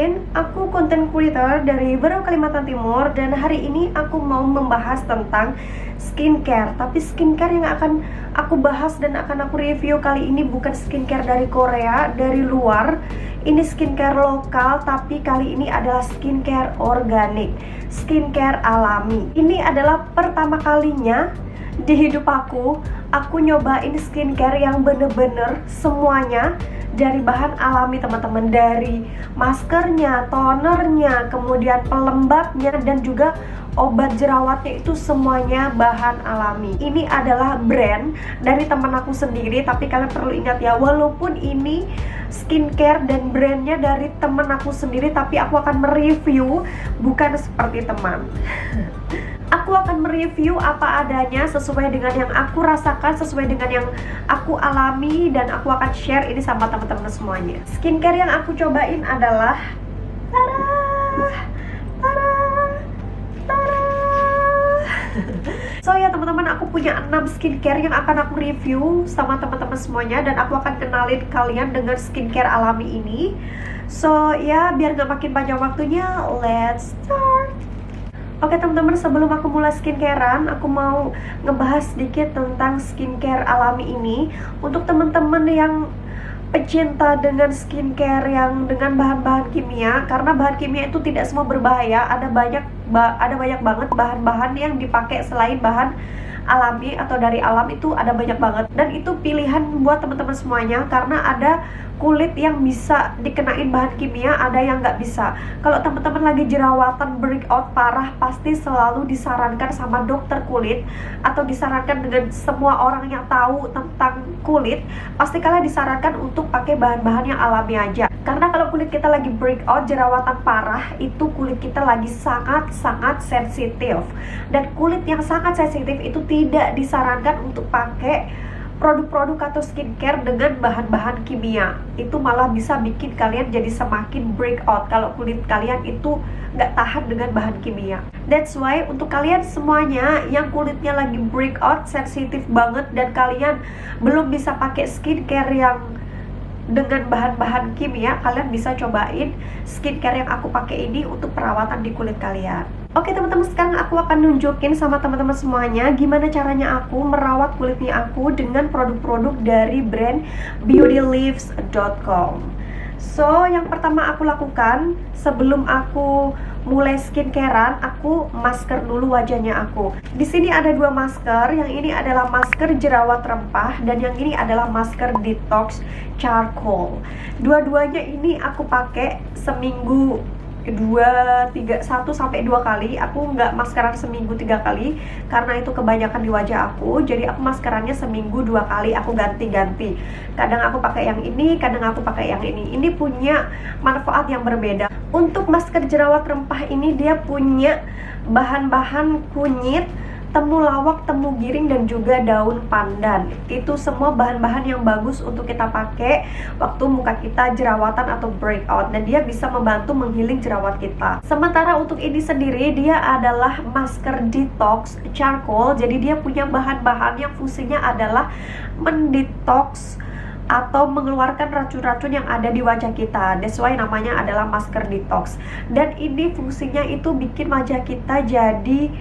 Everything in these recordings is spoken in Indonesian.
kenalin, aku content creator dari Berau, Kalimantan Timur. Dan hari ini aku mau membahas tentang skincare. Tapi skincare yang akan aku bahas dan akan aku review kali ini bukan skincare dari Korea, dari luar. Ini skincare lokal, tapi kali ini adalah skincare organik, skincare alami. Ini adalah pertama kalinya di hidup aku nyobain skincare yang bener-bener semuanya dari bahan alami, teman-teman. Dari maskernya, tonernya, kemudian pelembabnya, dan juga obat jerawatnya, itu semuanya bahan alami. Ini adalah brand dari teman aku sendiri, tapi kalian perlu ingat ya, walaupun ini skincare dan brandnya dari teman aku sendiri, tapi aku akan mereview bukan seperti teman. Aku akan mereview apa adanya, sesuai dengan yang aku rasakan, sesuai dengan yang aku alami, dan aku akan share ini sama teman-teman semuanya. Skincare yang aku cobain adalah So ya teman-teman, aku punya 6 skincare yang akan aku review sama teman-teman semuanya, dan aku akan kenalin kalian dengan skincare alami ini. So ya, biar gak makin panjang waktunya, let's start. Oke teman-teman, sebelum aku mulai skincarean, aku mau ngebahas sedikit tentang skincare alami ini. Untuk teman-teman yang pecinta dengan skincare yang dengan bahan-bahan kimia, karena bahan kimia itu tidak semua berbahaya. Ada banyak banget bahan-bahan yang dipakai selain bahan alami atau dari alam, itu ada banyak banget. Dan itu pilihan buat teman-teman semuanya, karena ada kulit yang bisa dikenain bahan kimia, ada yang nggak bisa. Kalau teman-teman lagi jerawatan breakout parah, pasti selalu disarankan sama dokter kulit, atau disarankan dengan semua orang yang tahu tentang kulit, pasti kalian disarankan untuk pakai bahan-bahan yang alami aja. Karena kalau kulit kita lagi breakout, jerawatan parah, itu kulit kita lagi sangat-sangat sensitif. Dan kulit yang sangat sensitif itu tidak disarankan untuk pakai produk-produk atau skincare dengan bahan-bahan kimia. Itu malah bisa bikin kalian jadi semakin breakout kalau kulit kalian itu nggak tahan dengan bahan kimia. That's why untuk kalian semuanya yang kulitnya lagi breakout, sensitif banget, dan kalian belum bisa pakai skincare yang dengan bahan-bahan kimia, kalian bisa cobain skincare yang aku pakai ini untuk perawatan di kulit kalian. Oke teman-teman, sekarang aku akan nunjukin sama teman-teman semuanya gimana caranya aku merawat kulitnya aku dengan produk-produk dari brand beautylives.com. So, yang pertama aku lakukan sebelum aku mulai skincarean, aku masker dulu wajahnya aku. Di sini ada 2 masker, yang ini adalah masker jerawat rempah, dan yang ini adalah masker detox charcoal. Dua-duanya ini aku pakai seminggu 1 sampai 2 kali. Aku nggak maskeran seminggu 3 kali karena itu kebanyakan di wajah aku. Jadi aku maskerannya seminggu 2 kali, aku ganti-ganti. Kadang aku pakai yang ini, kadang aku pakai yang ini. Ini punya manfaat yang berbeda. Untuk masker jerawat rempah ini, dia punya bahan-bahan kunyit, temulawak, temu giring, dan juga daun pandan. Itu semua bahan-bahan yang bagus untuk kita pakai waktu muka kita jerawatan atau breakout, dan dia bisa membantu menghealing jerawat kita. Sementara untuk ini sendiri, dia adalah masker detox charcoal. Jadi dia punya bahan-bahan yang fungsinya adalah mendetox atau mengeluarkan racun-racun yang ada di wajah kita. That's why namanya adalah masker detox. Dan ini fungsinya itu bikin wajah kita jadi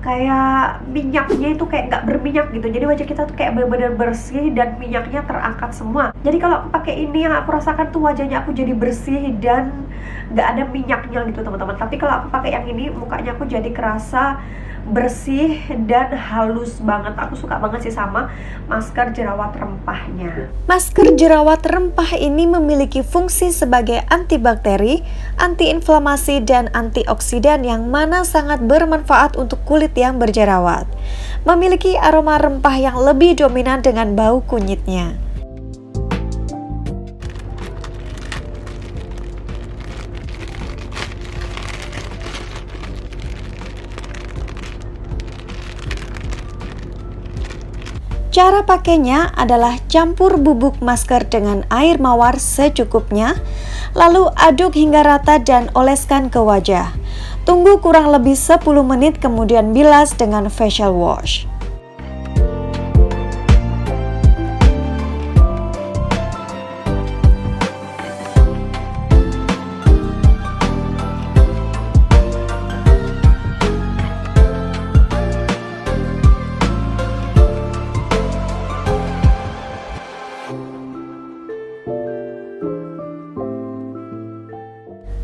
kayak minyaknya itu kayak nggak berminyak gitu. Jadi wajah kita tuh kayak benar-benar bersih dan minyaknya terangkat semua. Jadi kalau aku pakai ini, yang aku rasakan tuh wajahnya aku jadi bersih dan nggak ada minyaknya gitu teman-teman. Tapi kalau aku pakai yang ini, mukanya aku jadi kerasa bersih dan halus banget. Aku suka banget sih sama masker jerawat rempahnya. Masker jerawat rempah ini memiliki fungsi sebagai antibakteri, antiinflamasi, dan antioksidan yang mana sangat bermanfaat untuk kulit yang berjerawat. Memiliki aroma rempah yang lebih dominan dengan bau kunyitnya. Cara pakainya adalah campur bubuk masker dengan air mawar secukupnya, lalu aduk hingga rata dan oleskan ke wajah. Tunggu kurang lebih 10 menit, kemudian bilas dengan facial wash.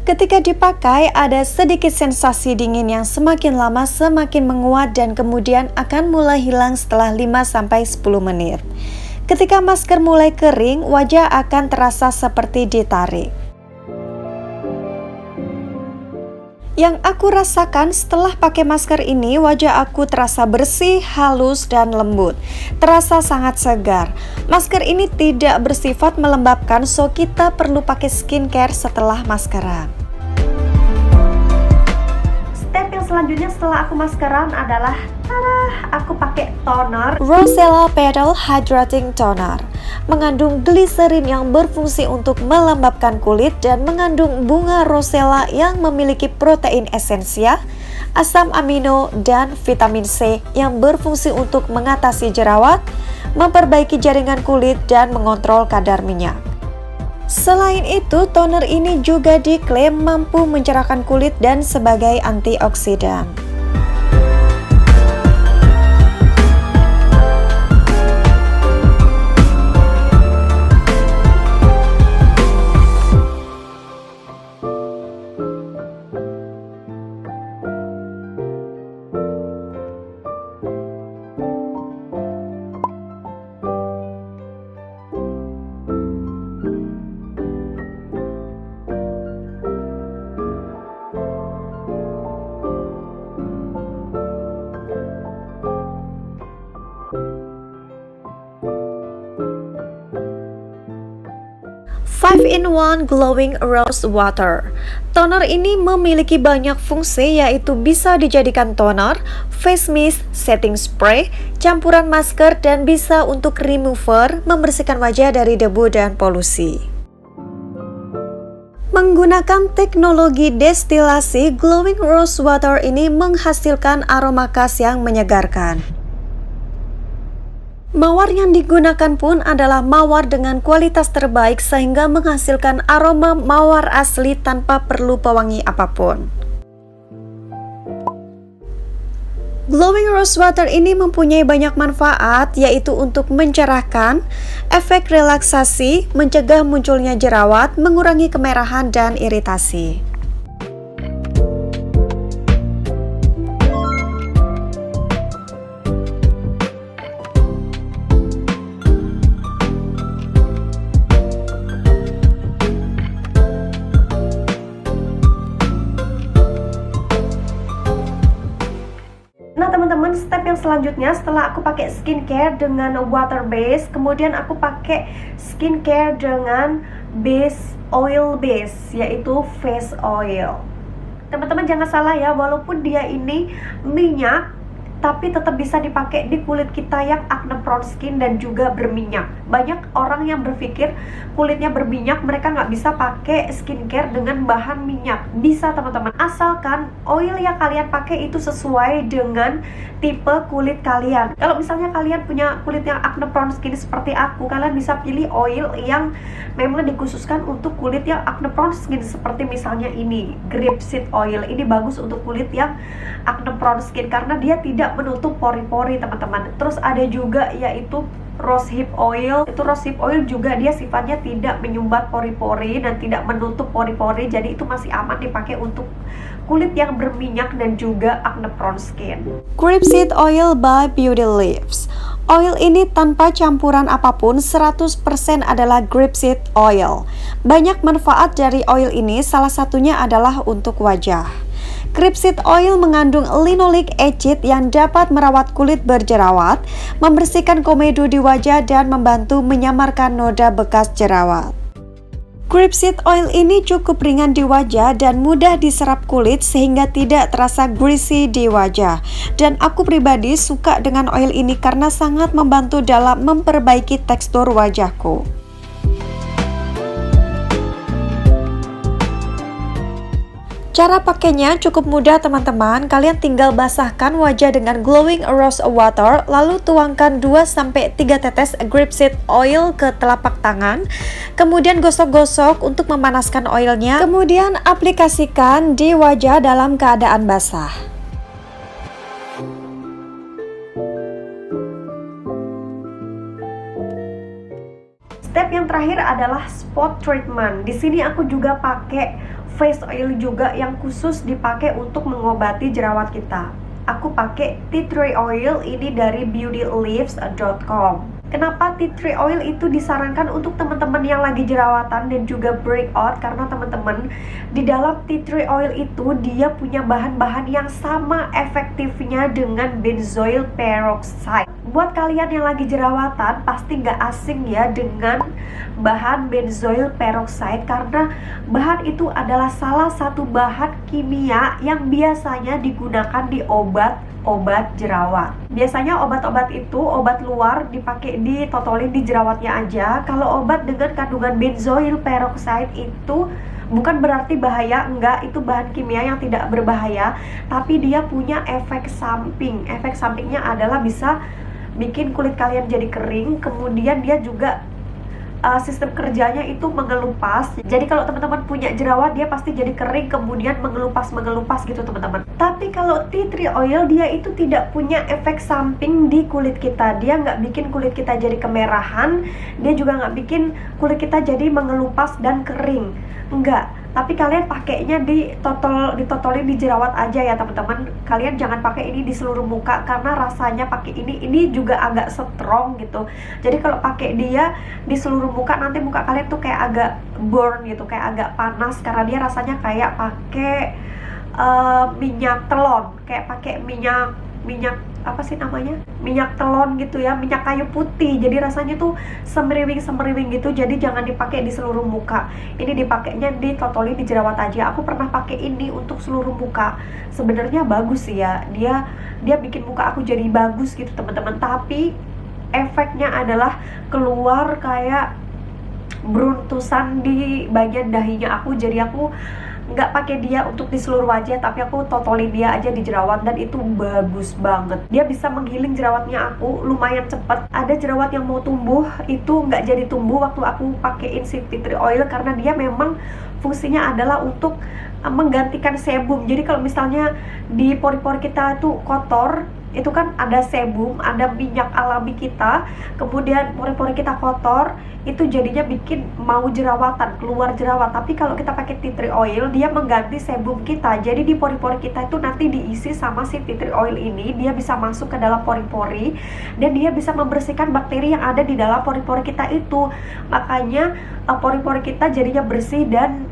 Ketika dipakai, ada sedikit sensasi dingin yang semakin lama semakin menguat dan kemudian akan mulai hilang setelah 5-10 menit. Ketika masker mulai kering, wajah akan terasa seperti ditarik. Yang aku rasakan setelah pakai masker ini, wajah aku terasa bersih, halus, dan lembut. Terasa sangat segar. Masker ini tidak bersifat melembabkan, so kita perlu pakai skincare setelah maskeran. Step yang selanjutnya setelah aku maskeran adalah aku pakai toner Rosella Petal Hydrating Toner. Mengandung gliserin yang berfungsi untuk melembabkan kulit dan mengandung bunga rosella yang memiliki protein esensial, asam amino, dan vitamin C yang berfungsi untuk mengatasi jerawat, memperbaiki jaringan kulit, dan mengontrol kadar minyak. Selain itu, toner ini juga diklaim mampu mencerahkan kulit dan sebagai antioksidan. 5-in-1 Glowing Rose Water. Toner ini memiliki banyak fungsi, yaitu bisa dijadikan toner, face mist, setting spray, campuran masker, dan bisa untuk remover, membersihkan wajah dari debu dan polusi. Menggunakan teknologi destilasi, Glowing Rose Water ini menghasilkan aroma khas yang menyegarkan. Mawar yang digunakan pun adalah mawar dengan kualitas terbaik sehingga menghasilkan aroma mawar asli tanpa perlu pewangi apapun. Glowing Rose Water ini mempunyai banyak manfaat, yaitu untuk mencerahkan, efek relaksasi, mencegah munculnya jerawat, mengurangi kemerahan dan iritasi. Nah teman-teman, step yang selanjutnya setelah aku pakai skincare dengan water base, kemudian aku pakai skincare dengan base oil base, yaitu face oil. Teman-teman jangan salah ya, walaupun dia ini minyak, tapi tetap bisa dipakai di kulit kita yang acne prone skin dan juga berminyak. Banyak orang yang berpikir kulitnya berminyak, mereka nggak bisa pakai skincare dengan bahan minyak. Bisa teman-teman, asalkan oil yang kalian pakai itu sesuai dengan tipe kulit kalian. Kalau misalnya kalian punya kulit yang acne prone skin seperti aku, kalian bisa pilih oil yang memang dikhususkan untuk kulit yang acne prone skin, seperti misalnya ini, grapeseed oil. Ini bagus untuk kulit yang acne prone skin karena dia tidak menutup pori-pori teman-teman. Terus ada juga yaitu rosehip oil. Itu rosehip oil juga dia sifatnya tidak menyumbat pori-pori dan tidak menutup pori-pori, jadi itu masih aman dipakai untuk kulit yang berminyak dan juga acne prone skin. Grapeseed Oil by Beauty Lips. Oil ini tanpa campuran apapun, 100% adalah grapeseed oil. Banyak manfaat dari oil ini, salah satunya adalah untuk wajah. Grapeseed oil mengandung linoleic acid yang dapat merawat kulit berjerawat, membersihkan komedo di wajah, dan membantu menyamarkan noda bekas jerawat. Grapeseed oil ini cukup ringan di wajah dan mudah diserap kulit sehingga tidak terasa greasy di wajah. Dan aku pribadi suka dengan oil ini karena sangat membantu dalam memperbaiki tekstur wajahku. Cara pakainya cukup mudah teman-teman. Kalian tinggal basahkan wajah dengan Glowing Rose Water, lalu tuangkan 2-3 tetes grapeseed oil ke telapak tangan. Kemudian gosok-gosok untuk memanaskan oilnya. Kemudian aplikasikan di wajah dalam keadaan basah. Step yang terakhir adalah spot treatment. Di sini aku juga pakai face oil juga yang khusus dipakai untuk mengobati jerawat kita. Aku pakai tea tree oil ini dari beautyleaves.com. Kenapa tea tree oil itu disarankan untuk teman-teman yang lagi jerawatan dan juga breakout? Karena teman-teman, di dalam tea tree oil itu dia punya bahan-bahan yang sama efektifnya dengan benzoyl peroxide. Buat kalian yang lagi jerawatan pasti nggak asing ya dengan bahan benzoyl peroxide, karena bahan itu adalah salah satu bahan kimia yang biasanya digunakan di obat jerawat. Biasanya obat-obat itu, obat luar dipakai ditotolin di jerawatnya aja. Kalau obat dengan kandungan benzoyl peroxide itu bukan berarti bahaya, enggak, itu bahan kimia yang tidak berbahaya, tapi dia punya efek samping. Efek sampingnya adalah bisa bikin kulit kalian jadi kering, kemudian dia juga sistem kerjanya itu mengelupas. Jadi kalau teman-teman punya jerawat, dia pasti jadi kering kemudian mengelupas gitu teman-teman. Tapi kalau tea tree oil dia itu tidak punya efek samping di kulit kita. Dia nggak bikin kulit kita jadi kemerahan, dia juga nggak bikin kulit kita jadi mengelupas dan kering, enggak. Tapi kalian pakainya ditotolin di jerawat aja ya teman-teman. Kalian jangan pakai ini di seluruh muka karena rasanya pakai ini juga agak strong gitu. Jadi kalau pakai dia di seluruh muka, nanti muka kalian tuh kayak agak burn gitu, kayak agak panas karena dia rasanya kayak pakai minyak telon, kayak pakai minyak apa sih namanya, minyak telon gitu ya, minyak kayu putih. Jadi rasanya tuh semeriwing gitu. Jadi jangan dipakai di seluruh muka. Ini dipakainya ditotoli di jerawat aja. Aku pernah pakai ini untuk seluruh muka. Sebenarnya bagus sih ya, dia bikin muka aku jadi bagus gitu teman-teman. Tapi efeknya adalah keluar kayak beruntusan di bagian dahinya aku. Jadi aku nggak pakai dia untuk di seluruh wajah, tapi aku totolin dia aja di jerawat, dan itu bagus banget. Dia bisa menghealing jerawatnya aku lumayan cepet. Ada jerawat yang mau tumbuh itu nggak jadi tumbuh waktu aku pakein si tea tree oil, karena dia memang fungsinya adalah untuk menggantikan sebum. Jadi kalau misalnya di pori-pori kita tuh kotor, itu kan ada sebum, ada minyak alami kita, kemudian pori-pori kita kotor, itu jadinya bikin mau jerawatan, keluar jerawat. Tapi kalau kita pakai tea tree oil, dia mengganti sebum kita. Jadi di pori-pori kita itu nanti diisi sama si tea tree oil ini. Dia bisa masuk ke dalam pori-pori dan dia bisa membersihkan bakteri yang ada di dalam pori-pori kita itu. Makanya pori-pori kita jadinya bersih dan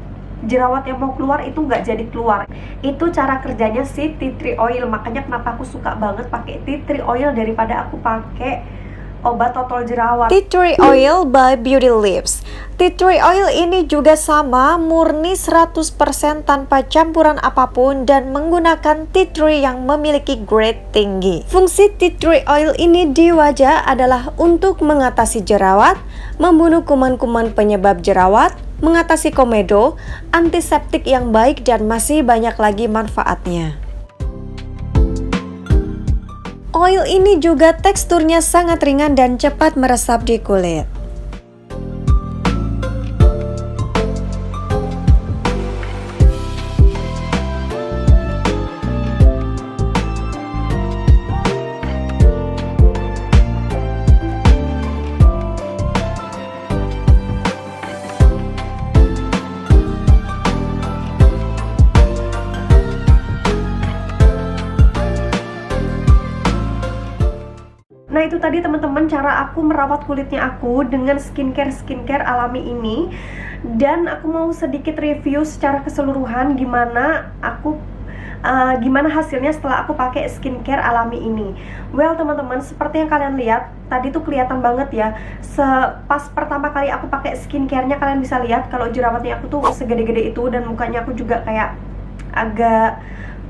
jerawat yang mau keluar itu nggak jadi keluar. Itu cara kerjanya si tea tree oil. Makanya kenapa aku suka banget pakai tea tree oil daripada aku pakai obat totol jerawat. Tea tree oil by Beautyleaves. Tea tree oil ini juga sama, murni 100% tanpa campuran apapun dan menggunakan tea tree yang memiliki grade tinggi. Fungsi tea tree oil ini di wajah adalah untuk mengatasi jerawat, membunuh kuman-kuman penyebab jerawat, mengatasi komedo, antiseptik yang baik, dan masih banyak lagi manfaatnya. Oil ini juga teksturnya sangat ringan dan cepat meresap di kulit. Nah itu tadi teman-teman cara aku merawat kulitnya aku dengan skincare alami ini. Dan aku mau sedikit review secara keseluruhan gimana hasilnya setelah aku pakai skincare alami ini. Well teman-teman, seperti yang kalian lihat tadi tuh kelihatan banget ya. Pas pertama kali aku pakai skincare-nya, kalian bisa lihat kalau jerawatnya aku tuh segede-gede itu, dan mukanya aku juga kayak agak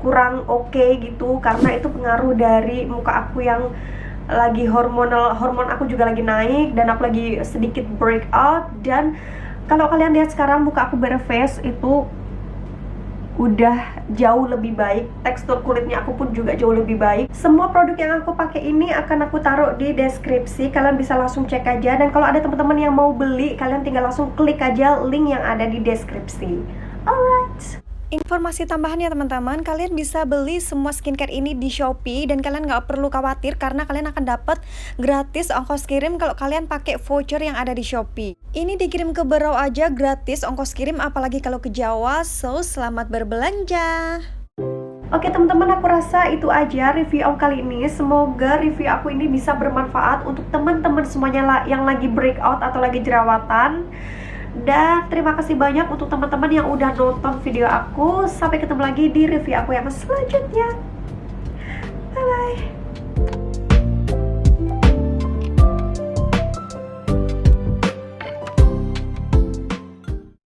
kurang oke gitu, karena itu pengaruh dari muka aku yang lagi hormon aku juga lagi naik, dan aku lagi sedikit breakout. Dan kalau kalian lihat sekarang muka aku bare face itu udah jauh lebih baik, tekstur kulitnya aku pun juga jauh lebih baik. Semua produk yang aku pakai ini akan aku taruh di deskripsi, kalian bisa langsung cek aja. Dan kalau ada teman-teman yang mau beli, kalian tinggal langsung klik aja link yang ada di deskripsi. Alright. Informasi tambahan ya teman-teman, kalian bisa beli semua skincare ini di Shopee dan kalian nggak perlu khawatir karena kalian akan dapat gratis ongkos kirim kalau kalian pakai voucher yang ada di Shopee. Ini dikirim ke Berau aja gratis ongkos kirim, apalagi kalau ke Jawa. So, selamat berbelanja. Oke teman-teman, aku rasa itu aja review aku kali ini. Semoga review aku ini bisa bermanfaat untuk teman-teman semuanya yang lagi breakout atau lagi jerawatan. Dan terima kasih banyak untuk teman-teman yang udah nonton video aku. Sampai ketemu lagi di review aku yang selanjutnya. Bye bye.